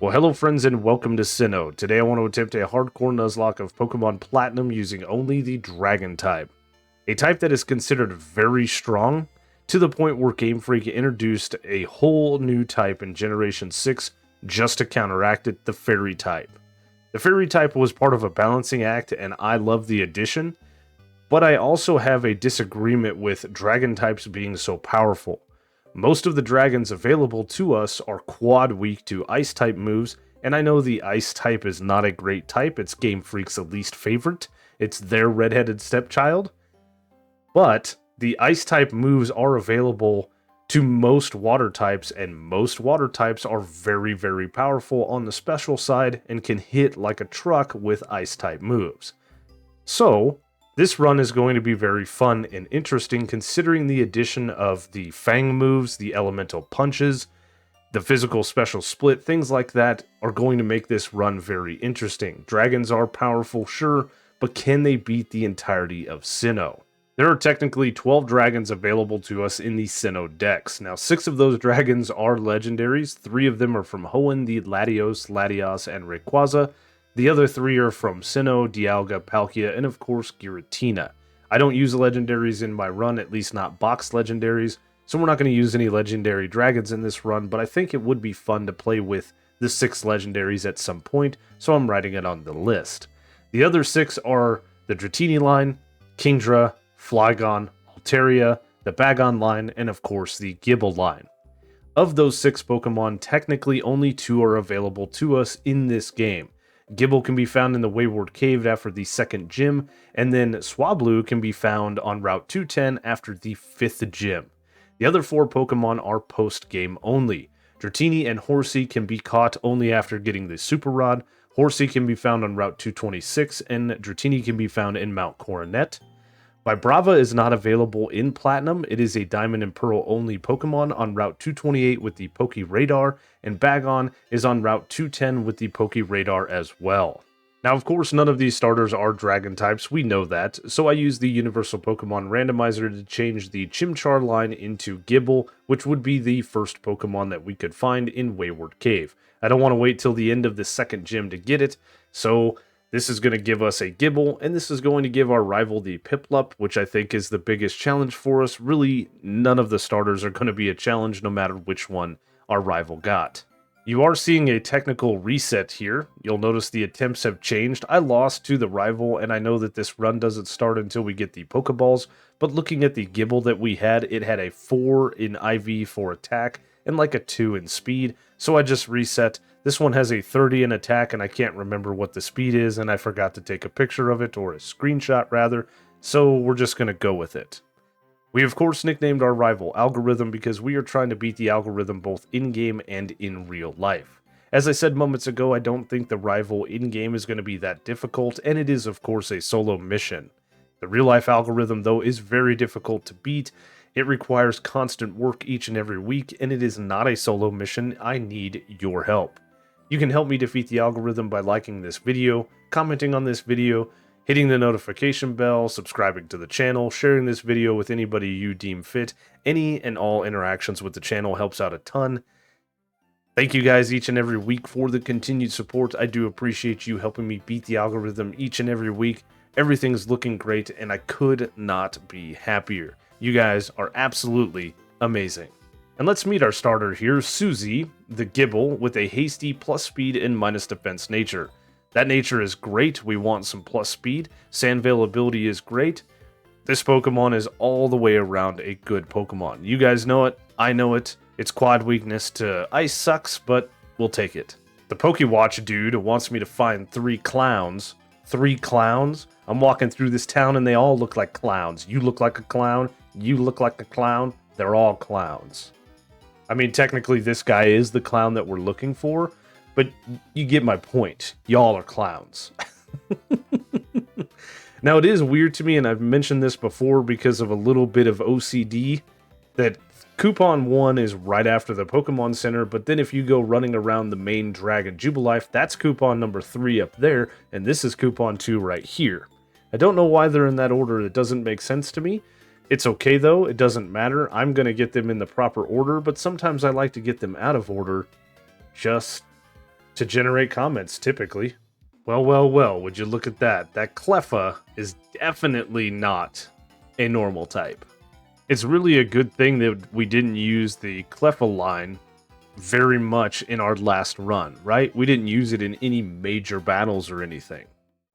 Well, hello friends and welcome to Sinnoh. Today I want to attempt a hardcore Nuzlocke of Pokemon Platinum using only the Dragon type. A type that is considered very strong, to the point where Game Freak introduced a whole new type in Generation 6 just to counteract it, the Fairy type. The Fairy type was part of a balancing act and I love the addition, but I also have a disagreement with Dragon types being so powerful. Most of the dragons available to us are quad weak to ice type moves, and I know the ice type is not a great type, it's Game Freak's least favorite, it's their redheaded stepchild, but the ice type moves are available to most water types, and most water types are very, very powerful on the special side and can hit like a truck with ice type moves. So, this run is going to be very fun and interesting considering the addition of the Fang moves, the elemental punches, the physical special split, things like that are going to make this run very interesting. Dragons are powerful, sure, but can they beat the entirety of Sinnoh? There are technically 12 dragons available to us in the Sinnoh decks. Now, 6 of those dragons are legendaries, 3 of them are from Hoenn, the Latios, Latias, and Rayquaza. The other 3 are from Sinnoh, Dialga, Palkia, and of course Giratina. I don't use legendaries in my run, at least not box legendaries, so we're not going to use any legendary dragons in this run, but I think it would be fun to play with the 6 legendaries at some point, so I'm writing it on the list. The other 6 are the Dratini line, Kingdra, Flygon, Altaria, the Bagon line, and of course the Gible line. Of those 6 Pokemon, technically only 2 are available to us in this game. Gible can be found in the Wayward Cave after the 2nd gym, and then Swablu can be found on Route 210 after the 5th gym. The other 4 Pokemon are post-game only. Dratini and Horsey can be caught only after getting the Super Rod. Horsey can be found on Route 226, and Dratini can be found in Mount Coronet. Vibrava is not available in Platinum. It is a Diamond and Pearl only Pokemon on Route 228 with the Poke Radar, and Bagon is on Route 210 with the Poke Radar as well. Now, of course, none of these starters are Dragon types, we know that, so I use the Universal Pokemon Randomizer to change the Chimchar line into Gible, which would be the first Pokemon that we could find in Wayward Cave. I don't want to wait till the end of the 2nd gym to get it, so this is going to give us a Gible, and this is going to give our rival the Piplup, which I think is the biggest challenge for us. Really, none of the starters are going to be a challenge no matter which one our rival got. You are seeing a technical reset here. You'll notice the attempts have changed. I lost to the rival, and I know that this run doesn't start until we get the Pokeballs, but looking at the Gible that we had, it had a 4 in IV for attack and like a 2 in speed, so I just reset. This one has a 30 in attack, and I can't remember what the speed is, and I forgot to take a picture of it, or a screenshot rather, so we're just going to go with it. We of course nicknamed our rival Algorithm because we are trying to beat the Algorithm both in-game and in real life. As I said moments ago, I don't think the rival in-game is going to be that difficult, and it is of course a solo mission. The real-life Algorithm, though, is very difficult to beat. It requires constant work each and every week, and it is not a solo mission. I need your help. You can help me defeat the Algorithm by liking this video, commenting on this video, hitting the notification bell, subscribing to the channel, sharing this video with anybody you deem fit. Any and all interactions with the channel helps out a ton. Thank you guys each and every week for the continued support. I do appreciate you helping me beat the Algorithm each and every week. Everything's looking great, and I could not be happier. You guys are absolutely amazing. And let's meet our starter here, Susie, the Gible, with a hasty plus speed and minus defense nature. That nature is great, we want some plus speed. Sandveil ability is great. This Pokemon is all the way around a good Pokemon. You guys know it, I know it. Its quad weakness to ice sucks, but we'll take it. The Pokewatch dude wants me to find 3 clowns. 3 clowns? I'm walking through this town and they all look like clowns. You look like a clown, you look like a clown, they're all clowns. I mean, technically this guy is the clown that we're looking for, but you get my point. Y'all are clowns. Now, it is weird to me, and I've mentioned this before because of a little bit of OCD, that Coupon 1 is right after the Pokemon Center, but then if you go running around the main Dragon Jubilife, that's Coupon number 3 up there, and this is Coupon 2 right here. I don't know why they're in that order. It doesn't make sense to me. It's okay though, it doesn't matter. I'm going to get them in the proper order, but sometimes I like to get them out of order just to generate comments, typically. Well, would you look at that? That Cleffa is definitely not a normal type. It's really a good thing that we didn't use the Cleffa line very much in our last run, right? We didn't use it in any major battles or anything.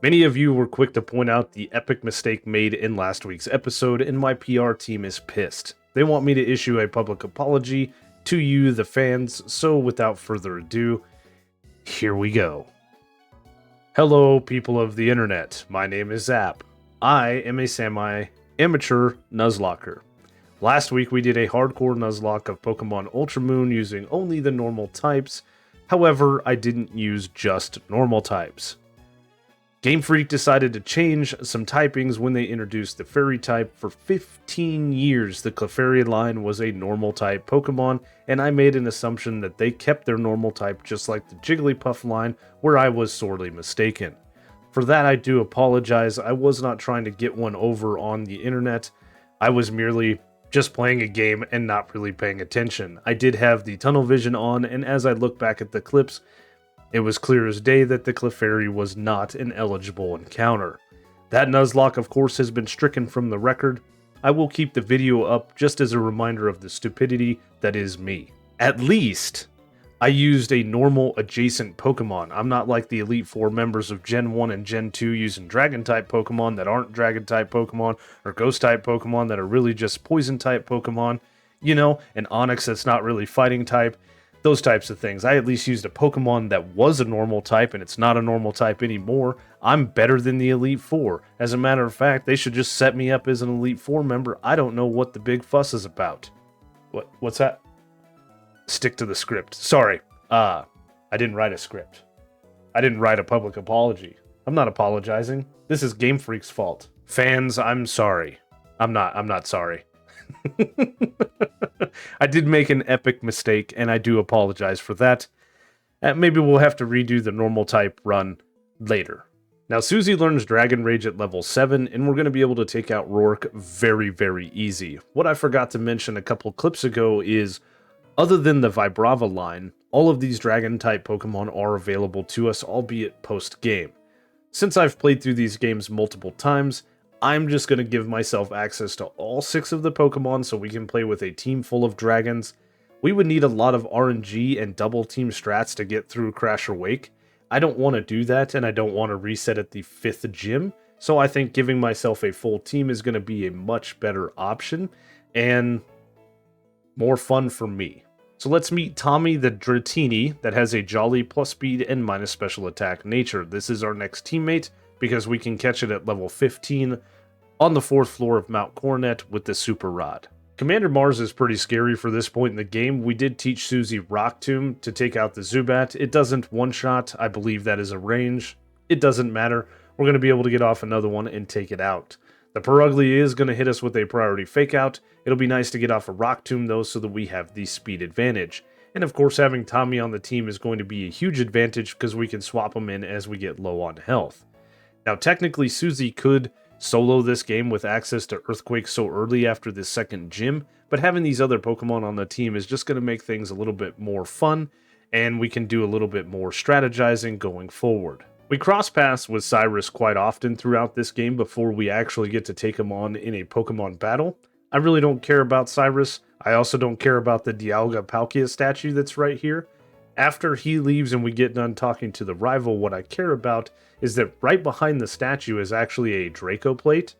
Many of you were quick to point out the epic mistake made in last week's episode, and my PR team is pissed. They want me to issue a public apology to you, the fans, so without further ado, here we go. Hello, people of the internet. My name is Zap. I am a semi-amateur Nuzlocker. Last week we did a hardcore Nuzlocke of Pokemon Ultra Moon using only the normal types. However, I didn't use just normal types. Game Freak decided to change some typings when they introduced the Fairy type. For 15 years, the Clefairy line was a normal type Pokemon, and I made an assumption that they kept their normal type just like the Jigglypuff line, where I was sorely mistaken. For that, I do apologize. I was not trying to get one over on the internet. I was merely just playing a game and not really paying attention. I did have the tunnel vision on, and as I look back at the clips, it was clear as day that the Clefairy was not an eligible encounter. That Nuzlocke, of course, has been stricken from the record. I will keep the video up just as a reminder of the stupidity that is me. At least, I used a normal adjacent Pokemon. I'm not like the Elite Four members of Gen 1 and Gen 2 using Dragon-type Pokemon that aren't Dragon-type Pokemon, or Ghost-type Pokemon that are really just Poison-type Pokemon. You know, an Onix that's not really Fighting-type. Those types of things. I at least used a Pokemon that was a normal type, and it's not a normal type anymore. I'm better than the Elite Four. As a matter of fact, they should just set me up as an Elite Four member. I don't know what the big fuss is about. What's that? Stick to the script. Sorry. I didn't write a script. I didn't write a public apology. I'm not apologizing. This is Game Freak's fault. Fans, I'm sorry. I'm not sorry. I did make an epic mistake, and I do apologize for that. Maybe we'll have to redo the normal type run later. Now, Susie learns Dragon Rage at level 7, and we're going to be able to take out Rourke very, very easy. What I forgot to mention a couple clips ago is, other than the Vibrava line, all of these Dragon-type Pokemon are available to us, albeit post-game. Since I've played through these games multiple times, I'm just going to give myself access to all 6 of the Pokemon so we can play with a team full of dragons. We would need a lot of RNG and double team strats to get through Crasher Wake. I don't want to do that, and I don't want to reset at the 5th gym, so I think giving myself a full team is going to be a much better option, and more fun for me. So let's meet Tommy the Dratini that has a Jolly plus speed and minus special attack nature. This is our next teammate, because we can catch it at level 15 on the 4th floor of Mount Coronet with the Super Rod. Commander Mars is pretty scary for this point in the game. We did teach Susie Rock Tomb to take out the Zubat. It doesn't one-shot. I believe that is a range. It doesn't matter. We're going to be able to get off another one and take it out. The Perugly is going to hit us with a priority fake out. It'll be nice to get off a Rock Tomb though, so that we have the speed advantage. And of course, having Tommy on the team is going to be a huge advantage because we can swap him in as we get low on health. Now, technically, Susie could solo this game with access to Earthquake so early after this 2nd gym, but having these other Pokemon on the team is just going to make things a little bit more fun, and we can do a little bit more strategizing going forward. We cross paths with Cyrus quite often throughout this game before we actually get to take him on in a Pokemon battle. I really don't care about Cyrus. I also don't care about the Dialga Palkia statue that's right here. After he leaves and we get done talking to the rival, what I care about is that right behind the statue is actually a Draco plate.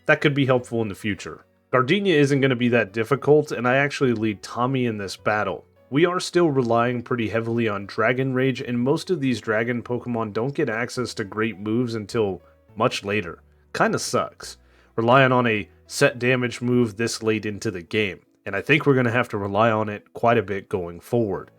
That could be helpful in the future. Gardenia isn't going to be that difficult, and I actually lead Tommy in this battle. We are still relying pretty heavily on Dragon Rage, and most of these Dragon Pokemon don't get access to great moves until much later. Kinda sucks. Relying on a set damage move this late into the game, and I think we're going to have to rely on it quite a bit going forward.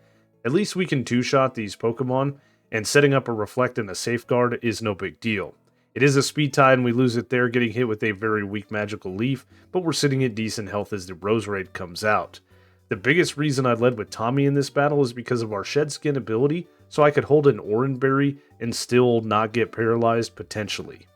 At least we can two-shot these Pokemon, and setting up a Reflect and a Safeguard is no big deal. It is a speed tie and we lose it there, getting hit with a very weak Magical Leaf, but we're sitting at decent health as the Roserade comes out. The biggest reason I led with Tommy in this battle is because of our Shed Skin ability, so I could hold an Oranberry and still not get paralyzed potentially.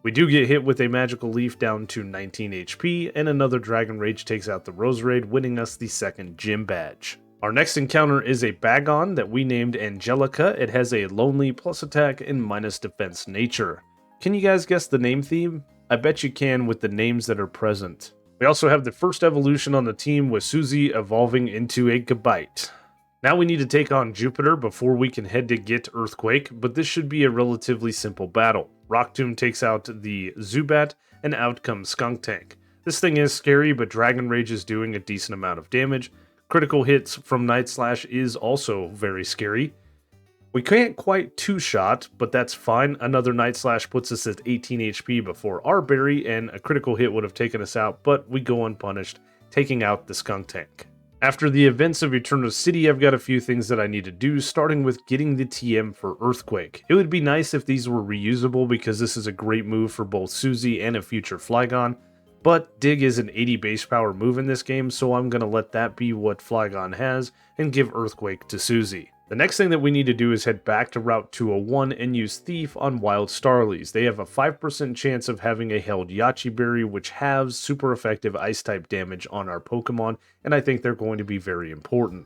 We do get hit with a Magical Leaf down to 19 HP, and another Dragon Rage takes out the Roserade, winning us the 2nd gym badge. Our next encounter is a Bagon that we named Angelica. It has a lonely plus attack and minus defense nature. Can you guys guess the name theme? I bet you can with the names that are present. We also have the first evolution on the team with Susie evolving into a Gabite. Now we need to take on Jupiter before we can head to get Earthquake, but this should be a relatively simple battle. Rock Tomb takes out the Zubat, and out comes Skunk Tank. This thing is scary, but Dragon Rage is doing a decent amount of damage. Critical hits from Night Slash is also very scary. We can't quite two-shot, but that's fine. Another Night Slash puts us at 18 HP before our berry, and a critical hit would have taken us out, but we go unpunished, taking out the Skunk Tank. After the events of Eternal City, I've got a few things that I need to do, starting with getting the TM for Earthquake. It would be nice if these were reusable, because this is a great move for both Susie and a future Flygon, but Dig is an 80 base power move in this game, so I'm going to let that be what Flygon has, and give Earthquake to Susie. The next thing that we need to do is head back to Route 201 and use Thief on Wild Starlies. They have a 5% chance of having a held Yachi Berry, which has super effective Ice-type damage on our Pokemon, and I think they're going to be very important.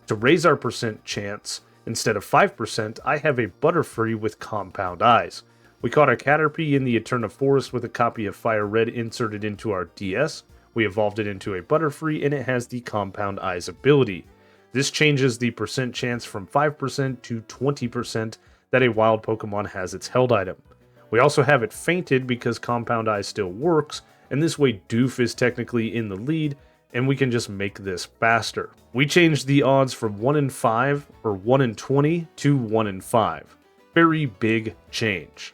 To raise our percent chance, instead of 5%, I have a Butterfree with Compound Eyes. We caught a Caterpie in the Eterna Forest with a copy of Fire Red inserted into our DS. We evolved it into a Butterfree, and it has the Compound Eyes ability. This changes the percent chance from 5% to 20% that a wild Pokemon has its held item. We also have it fainted because Compound Eye still works, and this way Doof is technically in the lead, and we can just make this faster. We changed the odds from 1 in 5 or 1 in 20 to 1 in 5. Very big change.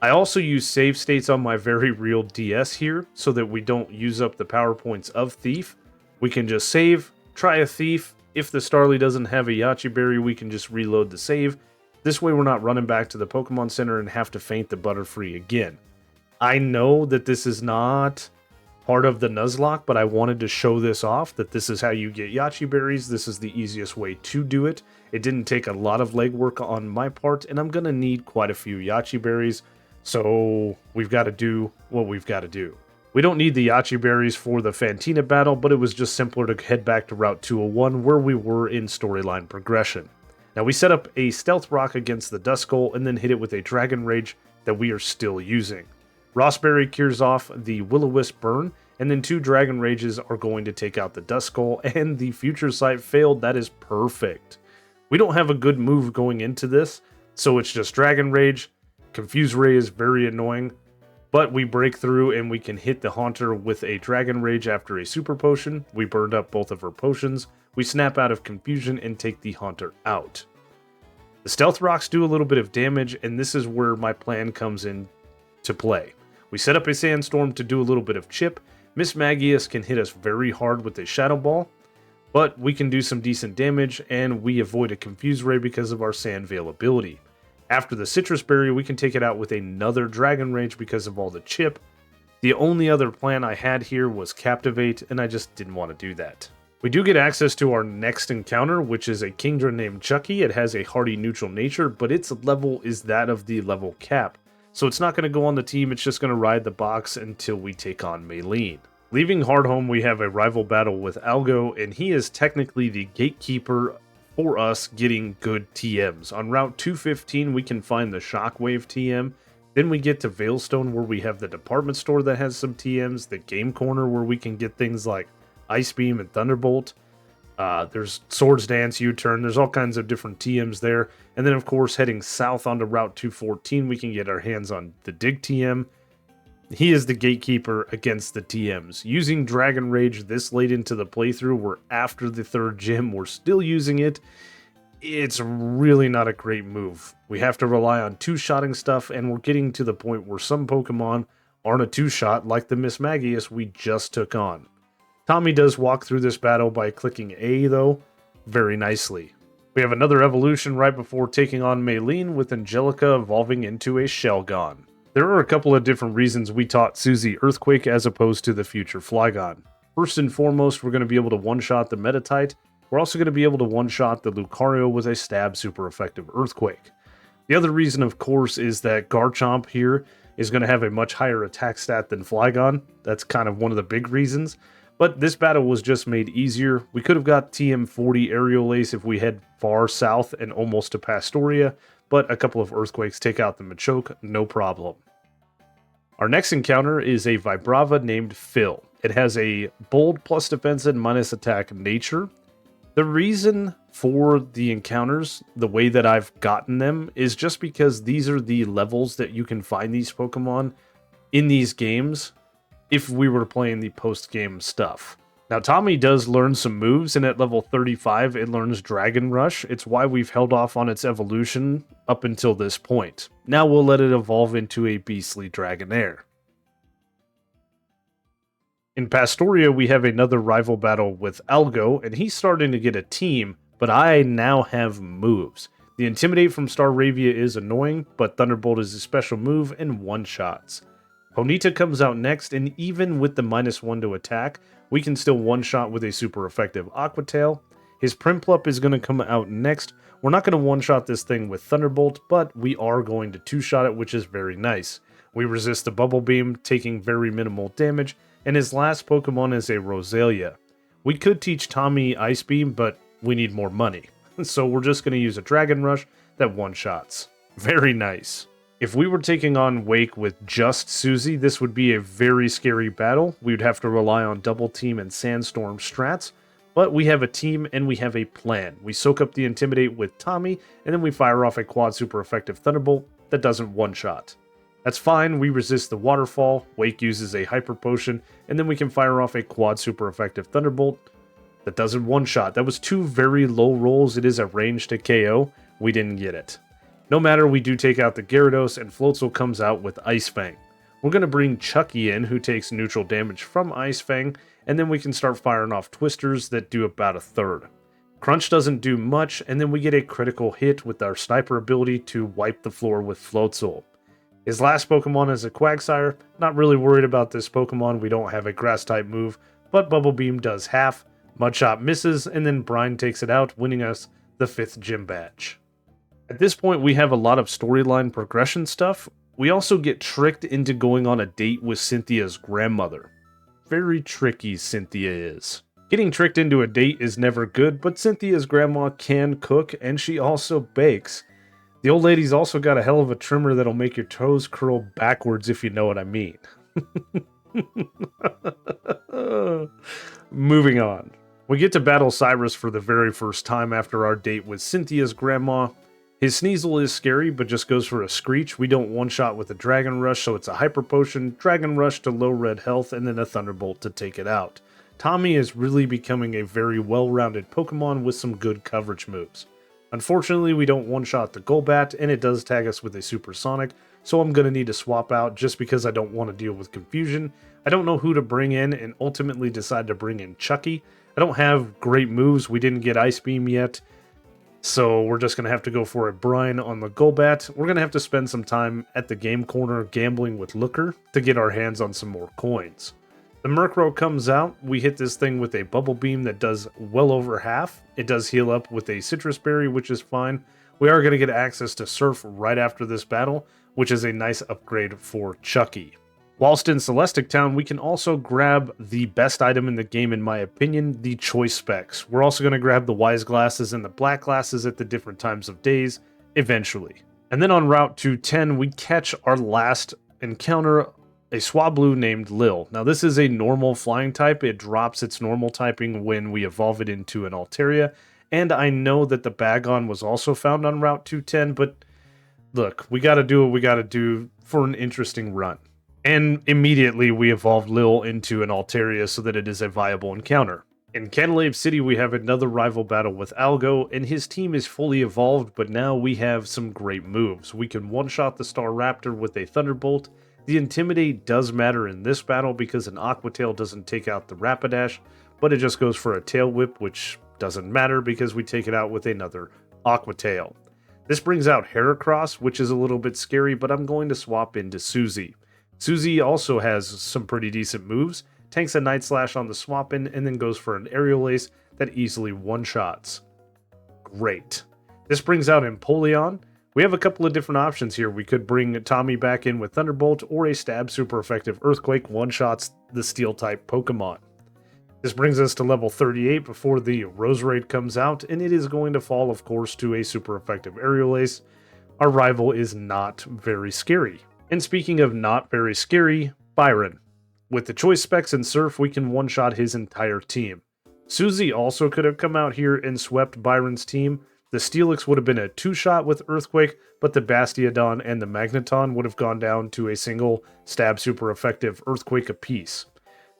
I also use save states on my very real DS here so that we don't use up the power points of Thief. We can just save, try a Thief. If the Starly doesn't have a Yachi Berry, we can just reload the save. This way we're not running back to the Pokemon Center and have to faint the Butterfree again. I know that this is not part of the Nuzlocke, but I wanted to show this off, that this is how you get Yachi Berries. This is the easiest way to do it. It didn't take a lot of legwork on my part, and I'm going to need quite a few Yachi Berries, so we've got to do what we've got to do. We don't need the Yachi Berries for the Fantina battle, but it was just simpler to head back to Route 201 where we were in storyline progression. Now we set up a Stealth Rock against the Duskull and then hit it with a Dragon Rage that we are still using. Rossberry cures off the Will-O-Wisp burn, and then 2 Dragon Rages are going to take out the Duskull, and the Future Sight failed. That is perfect. We don't have a good move going into this, so it's just Dragon Rage. Confuse Ray is very annoying, but we break through and we can hit the Haunter with a Dragon Rage after a Super Potion. We burned up both of her potions. We snap out of confusion and take the Haunter out. The Stealth Rocks do a little bit of damage, and this is where my plan comes in to play. We set up a Sandstorm to do a little bit of chip. Miss Magius can hit us very hard with a Shadow Ball, but we can do some decent damage, and we avoid a Confuse Ray because of our Sand Veil ability. After the Citrus Berry, we can take it out with another Dragon Rage because of all the chip. The only other plan I had here was Captivate, and I just didn't want to do that. We do get access to our next encounter, which is a Kingdra named Chucky. It has a hardy neutral nature, but its level is that of the level cap. So it's not going to go on the team, it's just going to ride the box until we take on Maylene. Leaving Hardhome, we have a rival battle with Algo, and he is technically the gatekeeper for us getting good TMs. On Route 215, we can find the Shockwave TM. Then we get to Veilstone, where we have the department store that has some TMs, the Game Corner, where we can get things like Ice Beam and Thunderbolt. There's Swords Dance, U-Turn, there's all kinds of different TMs there. And then, of course, heading south onto Route 214, we can get our hands on the Dig TM. He is the gatekeeper against the TMs. Using Dragon Rage this late into the playthrough, we're after the 3rd gym, we're still using it. It's really not a great move. We have to rely on 2-shotting stuff, and we're getting to the point where some Pokemon aren't a 2-shot, like the Miss Magius we just took on. Tommy does walk through this battle by clicking A, though, very nicely. We have another evolution right before taking on Maylene, with Angelica evolving into a Shelgon. There are a couple of different reasons we taught Susie Earthquake as opposed to the future Flygon. First and foremost, we're going to be able to one-shot the Metatite. We're also going to be able to one-shot the Lucario with a stab super effective Earthquake. The other reason, of course, is that Garchomp here is going to have a much higher attack stat than Flygon. That's kind of one of the big reasons. But this battle was just made easier. We could have got TM40 Aerial Ace if we head far south and almost to Pastoria, but a couple of Earthquakes take out the Machoke, no problem. Our next encounter is a Vibrava named Phil. It has a bold plus defense and minus attack nature. The reason for the encounters, the way that I've gotten them, is just because these are the levels that you can find these Pokemon in these games if we were playing the post-game stuff. Now, Tommy does learn some moves, and at level 35, it learns Dragon Rush. It's why we've held off on its evolution up until this point. Now we'll let it evolve into a Beastly Dragonair. In Pastoria, we have another rival battle with Algo, and he's starting to get a team, but I now have moves. The Intimidate from Staravia is annoying, but Thunderbolt is a special move and one-shots. Ponyta comes out next, and even with the -1 to attack, we can still one-shot with a super effective Aqua Tail. His Primplup is going to come out next. We're not going to one-shot this thing with Thunderbolt, but we are going to two-shot it, which is very nice. We resist the Bubble Beam, taking very minimal damage, and his last Pokemon is a Roselia. We could teach Tommy Ice Beam, but we need more money. So we're just going to use a Dragon Rush that one-shots. Very nice. If we were taking on Wake with just Susie, this would be a very scary battle. We would have to rely on Double Team and Sandstorm strats, but we have a team and we have a plan. We soak up the Intimidate with Tommy, and then we fire off a quad super effective Thunderbolt that doesn't one-shot. That's fine, we resist the Waterfall, Wake uses a Hyper Potion, and then we can fire off a quad super effective Thunderbolt that doesn't one-shot. That was two very low rolls. It is a range to KO. We didn't get it. No matter, we do take out the Gyarados, and Floatzel comes out with Ice Fang. We're going to bring Chucky in, who takes neutral damage from Ice Fang, and then we can start firing off Twisters that do about a third. Crunch doesn't do much, and then we get a critical hit with our Sniper ability to wipe the floor with Floatzel. His last Pokemon is a Quagsire. Not really worried about this Pokemon. We don't have a Grass-type move, but Bubble Beam does half. Mudshot misses, and then Brine takes it out, winning us the 5th gym badge. At this point, we have a lot of storyline progression stuff. We also get tricked into going on a date with Cynthia's grandmother. Very tricky Cynthia is. Getting tricked into a date is never good, but Cynthia's grandma can cook, and she also bakes. The old lady's also got a hell of a trimmer that'll make your toes curl backwards, if you know what I mean. Moving on. We get to battle Cyrus for the very first time after our date with Cynthia's grandma. His Sneasel is scary, but just goes for a Screech. We don't one-shot with a Dragon Rush, so it's a Hyper Potion, Dragon Rush to low red health, and then a Thunderbolt to take it out. Tommy is really becoming a very well-rounded Pokemon with some good coverage moves. Unfortunately, we don't one-shot the Golbat, and it does tag us with a Supersonic, so I'm going to need to swap out just because I don't want to deal with confusion. I don't know who to bring in, and ultimately decide to bring in Chucky. I don't have great moves. We didn't get Ice Beam yet, so we're just going to have to go for a Brine on the Golbat. We're going to have to spend some time at the game corner gambling with Looker to get our hands on some more coins. The Murkrow comes out. We hit this thing with a Bubble Beam that does well over half. It does heal up with a Citrus Berry, which is fine. We are going to get access to Surf right after this battle, which is a nice upgrade for Chucky. Whilst in Celestic Town, we can also grab the best item in the game, in my opinion, the Choice Specs. We're also going to grab the Wise Glasses and the Black Glasses at the different times of days, eventually. And then on Route 210, we catch our last encounter, a Swablu named Lil. Now this is a normal flying type. It drops its normal typing when we evolve it into an Altaria. And I know that the Bagon was also found on Route 210, but look, we got to do what we got to do for an interesting run. And immediately we evolved Lil into an Altaria so that it is a viable encounter. In Canalave City, we have another rival battle with Algo, and his team is fully evolved, but now we have some great moves. We can one-shot the Staraptor with a Thunderbolt. The Intimidate does matter in this battle because an Aqua Tail doesn't take out the Rapidash, but it just goes for a Tail Whip, which doesn't matter because we take it out with another Aqua Tail. This brings out Heracross, which is a little bit scary, but I'm going to swap into Susie. Susie also has some pretty decent moves, tanks a Night Slash on the swap-in, and then goes for an Aerial Ace that easily one-shots. Great. This brings out Empoleon. We have a couple of different options here. We could bring Tommy back in with Thunderbolt, or a Stab super effective Earthquake one-shots the Steel-type Pokemon. This brings us to level 38 before the Roserade comes out, and it is going to fall, of course, to a super effective aerial ace. Our rival is not very scary. And speaking of not very scary, Byron. With the choice specs and Surf, we can one-shot his entire team. Susie also could have come out here and swept Byron's team. The Steelix would have been a 2-shot with Earthquake, but the Bastiodon and the Magneton would have gone down to a single stab super effective Earthquake apiece.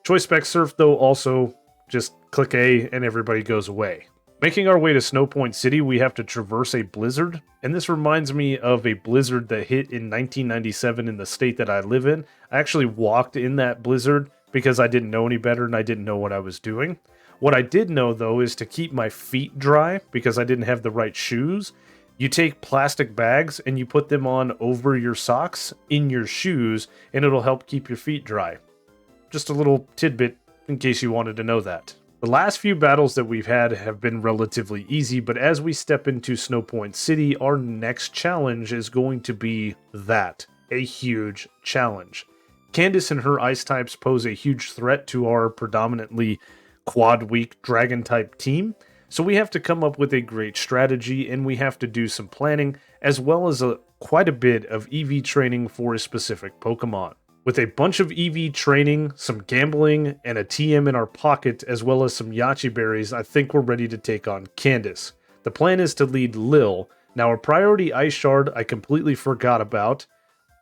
Choice spec Surf, though, also just click A and everybody goes away. Making our way to Snowpoint City, we have to traverse a blizzard, and this reminds me of a blizzard that hit in 1997 in the state that I live in. I actually walked in that blizzard because I didn't know any better and I didn't know what I was doing. What I did know, though, is to keep my feet dry because I didn't have the right shoes. You take plastic bags and you put them on over your socks in your shoes, and it'll help keep your feet dry. Just a little tidbit in case you wanted to know that. The last few battles that we've had have been relatively easy, but as we step into Snowpoint City, our next challenge is going to be that. A huge challenge. Candace and her ice types pose a huge threat to our predominantly quad-weak dragon-type team, so we have to come up with a great strategy, and we have to do some planning, as well as quite a bit of EV training for a specific Pokemon. With a bunch of EV training, some gambling, and a TM in our pocket, as well as some Yachi berries, I think we're ready to take on Candace. The plan is to lead Lil. Now, a priority Ice Shard I completely forgot about.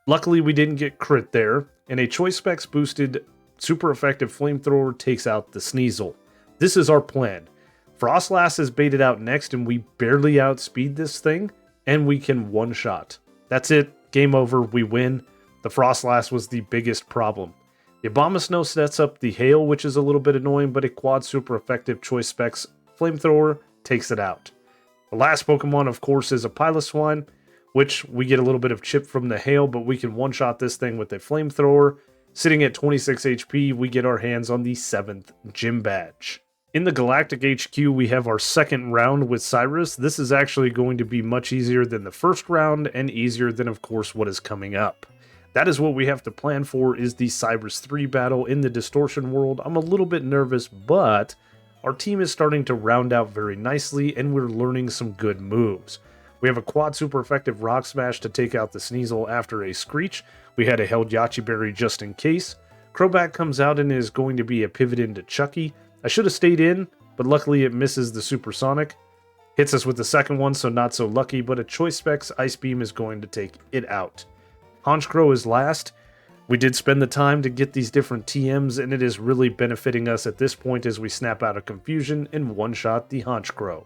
Luckily, we didn't get crit there, and a Choice Specs boosted super effective Flamethrower takes out the Sneasel. This is our plan. Frostlass is baited out next, and we barely outspeed this thing, and we can one-shot. That's it. Game over. We win. The Frostlass was the biggest problem. The Abomasnow sets up the Hail, which is a little bit annoying, but a quad super effective Choice Specs Flamethrower takes it out. The last Pokemon, of course, is a Piloswine, which we get a little bit of chip from the Hail, but we can one-shot this thing with a Flamethrower. Sitting at 26 HP, we get our hands on the 7th Gym Badge. In the Galactic HQ, we have our second round with Cyrus. This is actually going to be much easier than the first round, and easier than, of course, what is coming up. That is what we have to plan for, is the Cyrus 3 battle in the Distortion world. I'm a little bit nervous, but our team is starting to round out very nicely, and we're learning some good moves. We have a quad super effective Rock Smash to take out the Sneasel after a Screech. We had a held Yachi Berry just in case. Crobat comes out and is going to be a pivot into Chucky. I should have stayed in, but luckily it misses the Supersonic. Hits us with the second one, so not so lucky, but a Choice Specs Ice Beam is going to take it out. Honchkrow is last. We did spend the time to get these different TMs, and it is really benefiting us at this point as we snap out of confusion and one-shot the Honchkrow.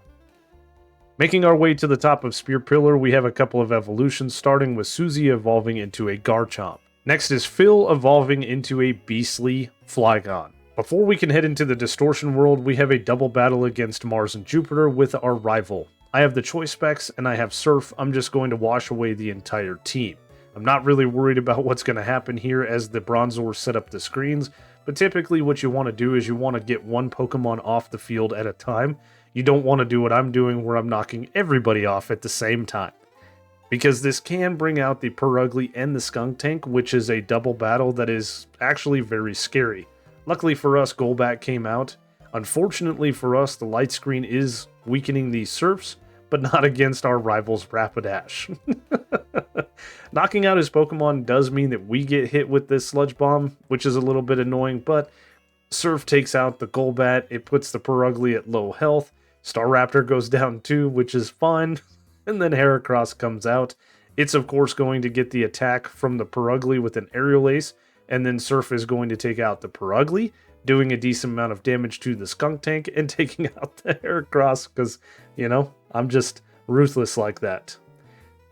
Making our way to the top of Spear Pillar, we have a couple of evolutions, starting with Susie evolving into a Garchomp. Next is Phil evolving into a Beastly Flygon. Before we can head into the Distortion world, we have a double battle against Mars and Jupiter with our rival. I have the Choice Specs and I have Surf. I'm just going to wash away the entire team. I'm not really worried about what's going to happen here as the Bronzors set up the screens, but typically what you want to do is you want to get one Pokemon off the field at a time. You don't want to do what I'm doing where I'm knocking everybody off at the same time. Because this can bring out the Purugly and the Skuntank, which is a double battle that is actually very scary. Luckily for us, Golbat came out. Unfortunately for us, the light screen is weakening these Surfs, but not against our rival's Rapidash. Knocking out his Pokemon does mean that we get hit with this Sludge Bomb, which is a little bit annoying, but Surf takes out the Golbat. It puts the Purugly at low health. Staraptor goes down too, which is fun. And then Heracross comes out. It's of course going to get the attack from the Purugly with an Aerial Ace, and then Surf is going to take out the Purugly, doing a decent amount of damage to the Skuntank and taking out the Heracross because, you know, I'm just ruthless like that.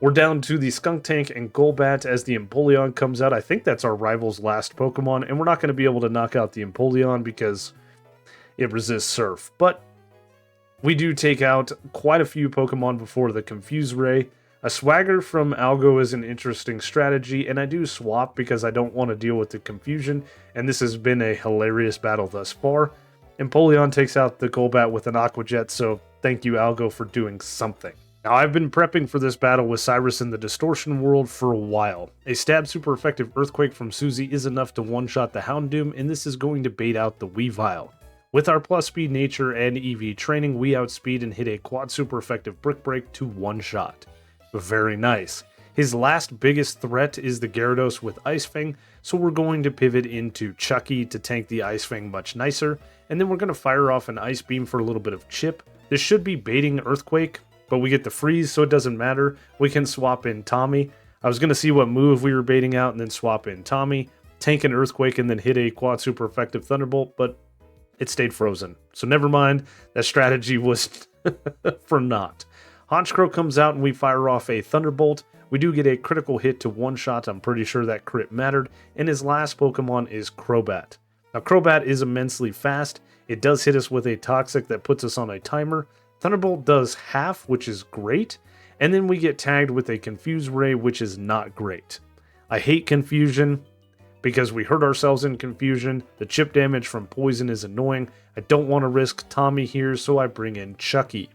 We're down to the Skuntank and Golbat as the Empoleon comes out. I think that's our rival's last Pokemon, and we're not going to be able to knock out the Empoleon because it resists Surf. But we do take out quite a few Pokemon before the Confuse Ray. A Swagger from Algo is an interesting strategy, and I do swap because I don't want to deal with the confusion, and this has been a hilarious battle thus far. Empoleon takes out the Golbat with an Aqua Jet, so thank you, Algo, for doing something. Now, I've been prepping for this battle with Cyrus in the Distortion world for a while. A stab super effective Earthquake from Susie is enough to one-shot the Houndoom, and this is going to bait out the Weavile. With our plus speed nature and EV training, we outspeed and hit a quad super effective brick break to one shot. Very nice. His last biggest threat is the Gyarados with Ice Fang, so we're going to pivot into Chucky to tank the Ice Fang much nicer, and then we're going to fire off an Ice Beam for a little bit of chip. This should be baiting Earthquake, but we get the freeze, so it doesn't matter. We can swap in Tommy. I was going to see what move we were baiting out and then swap in Tommy, tank an Earthquake, and then hit a quad super effective Thunderbolt, but it stayed frozen. So never mind, that strategy was for naught. Honchkrow comes out and we fire off a Thunderbolt. We do get a critical hit to one shot. I'm pretty sure that crit mattered. And his last Pokemon is Crobat. Now Crobat is immensely fast. It does hit us with a Toxic that puts us on a timer. Thunderbolt does half, which is great. And then we get tagged with a Confuse Ray, which is not great. I hate Confusion because we hurt ourselves in Confusion. The chip damage from Poison is annoying. I don't want to risk Tommy here, so I bring in Chucky.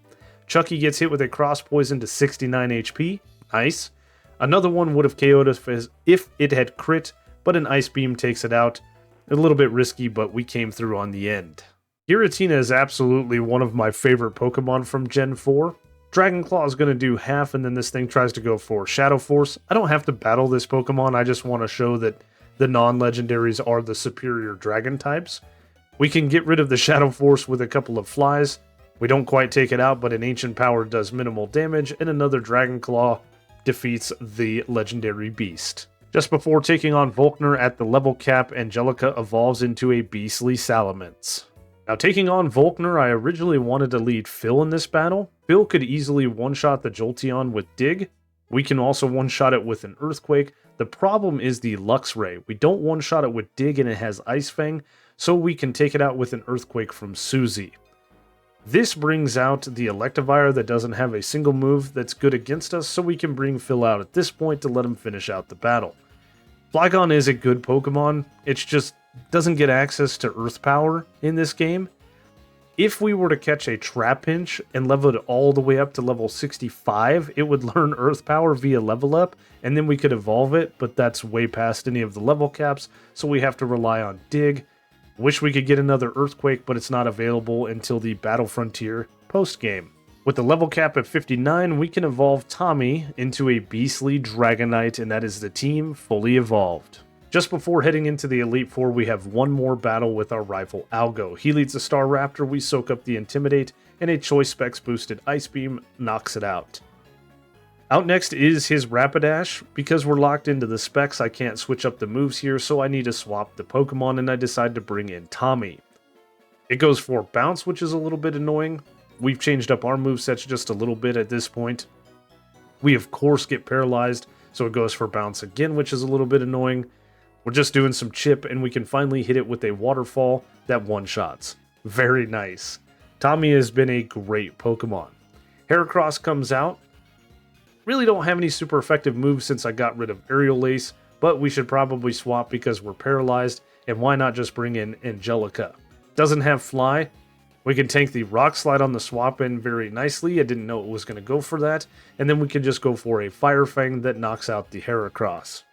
Chucky gets hit with a Cross Poison to 69 HP. Nice. Another one would have KO'd us if it had crit, but an Ice Beam takes it out. A little bit risky, but we came through on the end. Giratina is absolutely one of my favorite Pokemon from Gen 4. Dragon Claw is going to do half, and then this thing tries to go for Shadow Force. I don't have to battle this Pokemon, I just want to show that the non-legendaries are the superior dragon types. We can get rid of the Shadow Force with a couple of flies. We don't quite take it out, but an Ancient Power does minimal damage, and another Dragon Claw defeats the legendary beast. Just before taking on Volkner at the level cap, Angelica evolves into a beastly Salamence. Now taking on Volkner, I originally wanted to lead Phil in this battle. Phil could easily one-shot the Jolteon with Dig. We can also one-shot it with an Earthquake. The problem is the Luxray. We don't one-shot it with Dig and it has Ice Fang, so we can take it out with an Earthquake from Suzy. This brings out the Electivire that doesn't have a single move that's good against us, so we can bring Phil out at this point to let him finish out the battle. Flygon is a good Pokemon, it's just doesn't get access to Earth Power in this game. If we were to catch a Trapinch and level it all the way up to level 65, it would learn Earth Power via level up, and then we could evolve it, but that's way past any of the level caps, so we have to rely on Dig. Wish we could get another Earthquake, but it's not available until the Battle Frontier post-game. With the level cap at 59, we can evolve Tommy into a beastly Dragonite, and that is the team fully evolved. Just before heading into the Elite Four, we have one more battle with our rival Algo. He leads the Staraptor, we soak up the Intimidate, and a Choice Specs boosted Ice Beam knocks it out. Out next is his Rapidash. Because we're locked into the specs, I can't switch up the moves here, so I need to swap the Pokemon, and I decide to bring in Tommy. It goes for Bounce, which is a little bit annoying. We've changed up our movesets just a little bit at this point. We, of course, get paralyzed, so it goes for Bounce again, which is a little bit annoying. We're just doing some chip, and we can finally hit it with a Waterfall that one-shots. Very nice. Tommy has been a great Pokemon. Heracross comes out. Really don't have any super effective moves since I got rid of Aerial Ace, but we should probably swap because we're paralyzed, and why not just bring in Angelica? Doesn't have Fly. We can tank the Rock Slide on the swap in very nicely. I didn't know it was going to go for that. And then we can just go for a Fire Fang that knocks out the Heracross.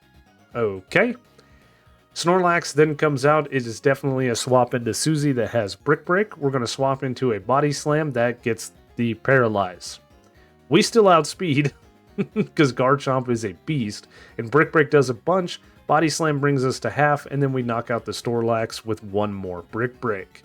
Okay. Snorlax then comes out. It is definitely a swap into Suzy that has Brick Break. We're going to swap into a Body Slam that gets the Paralyze. We still outspeed because Garchomp is a beast, and Brick Break does a bunch. Body Slam brings us to half, and then we knock out the Snorlax with one more Brick Break.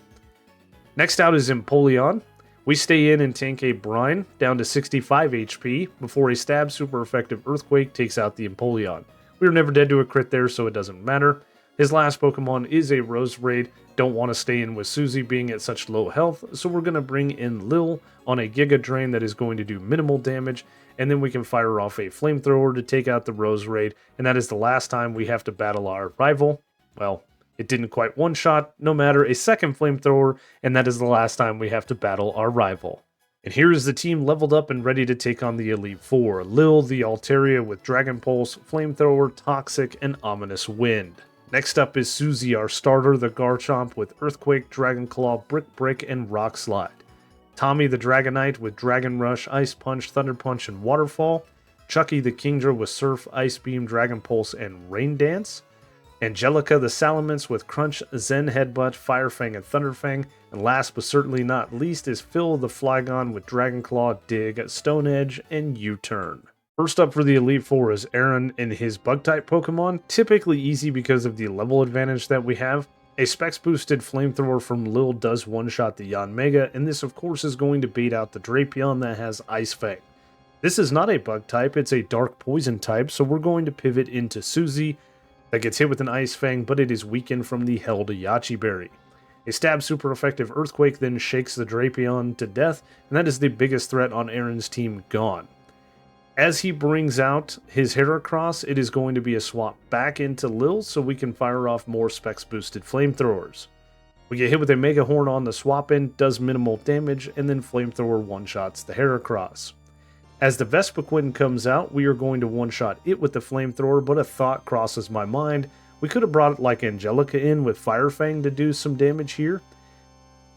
Next out is Empoleon. We stay in and tank a Brine down to 65 HP before a Stab super effective Earthquake takes out the Empoleon. We were never dead to a crit there, so it doesn't matter. His last Pokemon is a Roserade. Don't want to stay in with Suzy being at such low health, so we're going to bring in Lil on a Giga Drain that is going to do minimal damage, and then we can fire off a Flamethrower to take out the Roserade, and that is the last time we have to battle our rival. Well, it didn't quite one-shot, no matter, a second Flamethrower, and that is the last time we have to battle our rival. And here is the team leveled up and ready to take on the Elite Four. Lil, the Altaria with Dragon Pulse, Flamethrower, Toxic, and Ominous Wind. Next up is Suzy, our starter, the Garchomp with Earthquake, Dragon Claw, Brick Break, and Rock Slide. Tommy the Dragonite with Dragon Rush, Ice Punch, Thunder Punch, and Waterfall. Chucky the Kingdra with Surf, Ice Beam, Dragon Pulse, and Rain Dance. Angelica the Salamence with Crunch, Zen Headbutt, Firefang, and Thunderfang. And last but certainly not least is Phil the Flygon with Dragon Claw, Dig, Stone Edge, and U-Turn. First up for the Elite Four is Aaron and his Bug-type Pokemon, typically easy because of the level advantage that we have. A Specs-boosted Flamethrower from Lil does one-shot the Yanmega, and this of course is going to bait out the Drapion that has Ice Fang. This is not a Bug-type, it's a Dark Poison type, so we're going to pivot into Suzy, that gets hit with an Ice Fang, but it is weakened from the held Yachi Berry. A stab super effective Earthquake then shakes the Drapion to death, and that is the biggest threat on Aaron's team gone. As he brings out his Heracross, it is going to be a swap back into Lil so we can fire off more Specs boosted Flamethrowers. We get hit with a Mega Horn on the swap in, does minimal damage, and then Flamethrower one-shots the Heracross. As the Vespiquen comes out, we are going to one-shot it with the Flamethrower, but a thought crosses my mind. We could have brought it like Angelica in with Firefang to do some damage here.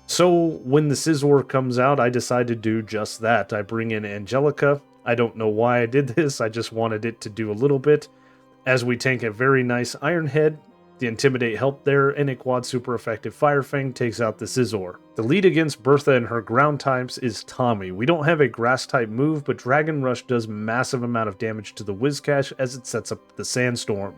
So when the Scizor comes out, I decide to do just that. I bring in Angelica. I don't know why I did this, I just wanted it to do a little bit. As we tank a very nice Iron Head, the Intimidate helped there, and a quad super effective Firefang takes out the Scizor. The lead against Bertha and her ground types is Tommy. We don't have a grass type move, but Dragon Rush does massive amount of damage to the Whiscash as it sets up the Sandstorm.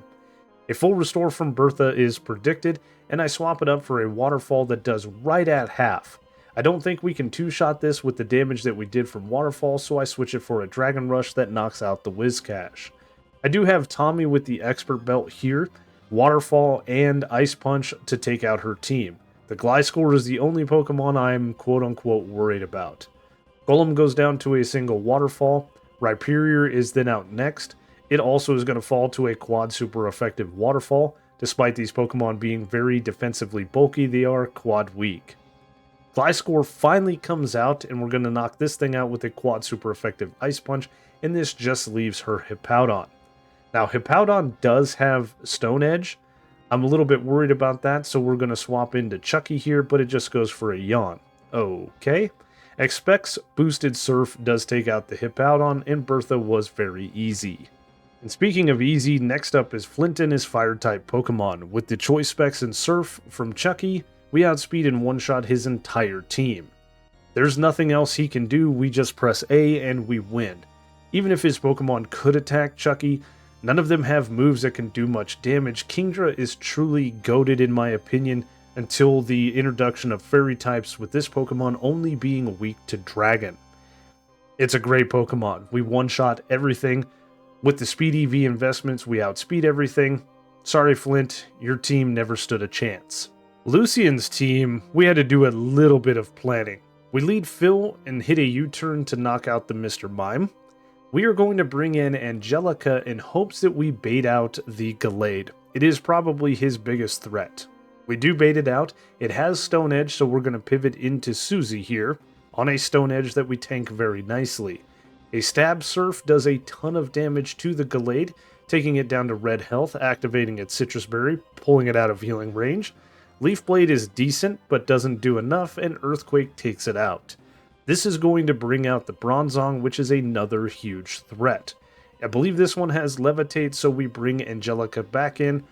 A full restore from Bertha is predicted, and I swap it up for a Waterfall that does right at half. I don't think we can two-shot this with the damage that we did from Waterfall, so I switch it for a Dragon Rush that knocks out the Whiscash. I do have Tommy with the Expert Belt here, Waterfall, and Ice Punch to take out her team. The Gliscor is the only Pokemon I'm quote-unquote worried about. Golem goes down to a single Waterfall. Rhyperior is then out next. It also is going to fall to a quad super effective Waterfall. Despite these Pokemon being very defensively bulky, they are quad weak. Gliscor finally comes out, and we're going to knock this thing out with a quad super effective Ice Punch, and this just leaves her Hippowdon. Now, Hippowdon does have Stone Edge. I'm a little bit worried about that, so we're going to swap into Chucky here, but it just goes for a Yawn. Okay. Expects boosted Surf does take out the Hippowdon, and Bertha was very easy. And speaking of easy, next up is Flint and his Fire-type Pokemon. With the Choice Specs and Surf from Chucky, we outspeed and one-shot his entire team. There's nothing else he can do, we just press A and we win. Even if his Pokemon could attack Chucky, none of them have moves that can do much damage. Kingdra is truly goated in my opinion until the introduction of Fairy types, with this Pokemon only being weak to Dragon. It's a great Pokemon. We one-shot everything. With the Speed EV investments, we outspeed everything. Sorry Flint, your team never stood a chance. Lucian's team, we had to do a little bit of planning. We lead Phil and hit a U-turn to knock out the Mr. Mime. We are going to bring in Angelica in hopes that we bait out the Gallade. It is probably his biggest threat. We do bait it out. It has Stone Edge, so we're going to pivot into Suzy here on a Stone Edge that we tank very nicely. A Stab Surf does a ton of damage to the Gallade, taking it down to red health, activating its Citrus Berry, pulling it out of healing range. Leaf Blade is decent, but doesn't do enough, and Earthquake takes it out. This is going to bring out the Bronzong, which is another huge threat. I believe this one has Levitate, so we bring Angelica back in.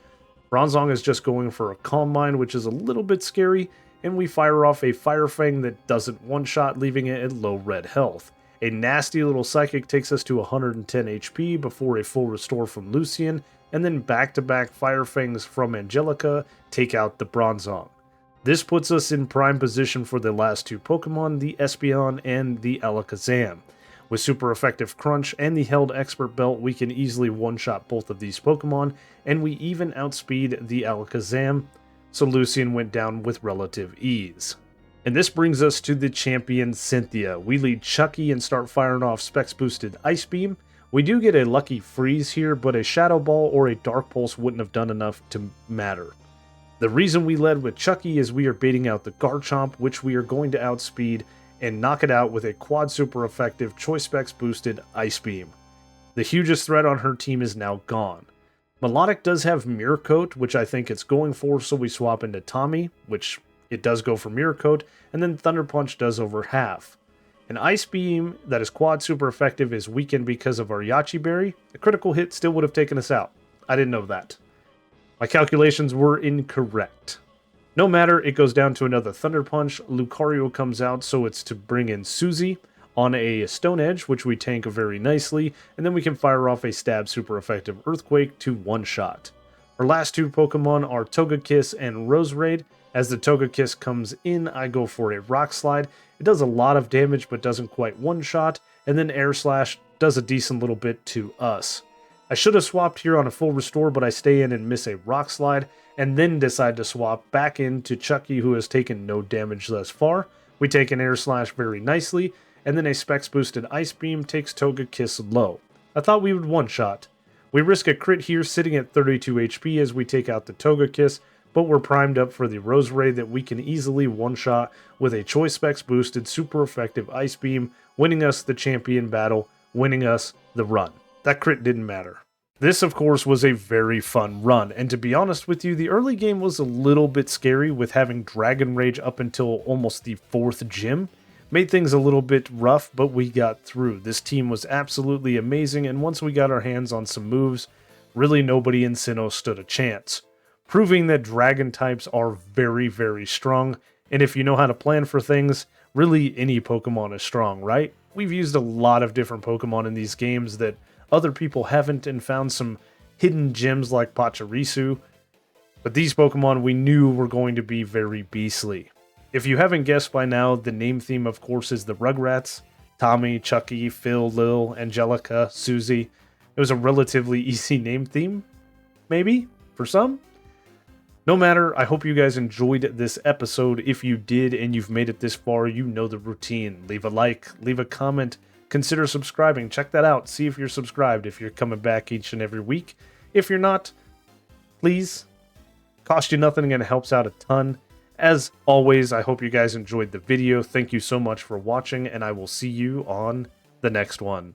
Bronzong is just going for a Calm Mind, which is a little bit scary, and we fire off a Fire Fang that doesn't one-shot, leaving it at low red health. A nasty little Psychic takes us to 110 HP before a full restore from Lucian, and then back-to-back Fire Fangs from Angelica take out the Bronzong. This puts us in prime position for the last two Pokemon, the Espeon and the Alakazam. With super effective Crunch and the held Expert Belt, we can easily one-shot both of these Pokemon, and we even outspeed the Alakazam, so Lucian went down with relative ease. And this brings us to the champion Cynthia. We lead Chucky and start firing off Specs-boosted Ice Beam. We do get a lucky freeze here, but a Shadow Ball or a Dark Pulse wouldn't have done enough to matter. The reason we led with Chucky is we are baiting out the Garchomp, which we are going to outspeed and knock it out with a quad super effective Choice Specs boosted Ice Beam. The hugest threat on her team is now gone. Melodic does have Mirror Coat, which I think it's going for, so we swap into Tommy, which it does go for Mirror Coat, and then Thunder Punch does over half. An Ice Beam that is quad super effective is weakened because of our Yachi Berry. A critical hit still would have taken us out. I didn't know that. My calculations were incorrect. No matter, it goes down to another Thunder Punch. Lucario comes out, so it's to bring in Suzy on a Stone Edge, which we tank very nicely, and then we can fire off a Stab super effective Earthquake to one-shot. Our last two Pokemon are Togekiss and Roserade. As the Togekiss comes in, I go for a Rock Slide. It does a lot of damage, but doesn't quite one-shot, and then Air Slash does a decent little bit to us. I should have swapped here on a full restore, but I stay in and miss a Rock Slide, and then decide to swap back into Chucky, who has taken no damage thus far. We take an Air Slash very nicely, and then a Specs boosted Ice Beam takes Togekiss low. I thought we would one-shot. We risk a crit here sitting at 32 HP as we take out the Togekiss, but we're primed up for the Roserade that we can easily one-shot with a Choice Specs boosted super effective Ice Beam, winning us the champion battle, winning us the run. That crit didn't matter. This, of course, was a very fun run, and to be honest with you, the early game was a little bit scary with having Dragon Rage up until almost the 4th gym. Made things a little bit rough, but we got through. This team was absolutely amazing, and once we got our hands on some moves, really nobody in Sinnoh stood a chance. Proving that Dragon types are very, very strong, and if you know how to plan for things, really any Pokemon is strong, right? We've used a lot of different Pokemon in these games that other people haven't, and found some hidden gems like Pachirisu, but these Pokemon we knew were going to be very beastly. If you haven't guessed by now, the name theme of course is the Rugrats. Tommy, Chucky, Phil, Lil, Angelica, Suzy. It was a relatively easy name theme, maybe, for some. No matter, I hope you guys enjoyed this episode. If you did and you've made it this far, you know the routine. Leave a like, leave a comment, consider subscribing. Check that out. See if you're subscribed, if you're coming back each and every week. If you're not, please. Cost you nothing and it helps out a ton. As always, I hope you guys enjoyed the video. Thank you so much for watching, and I will see you on the next one.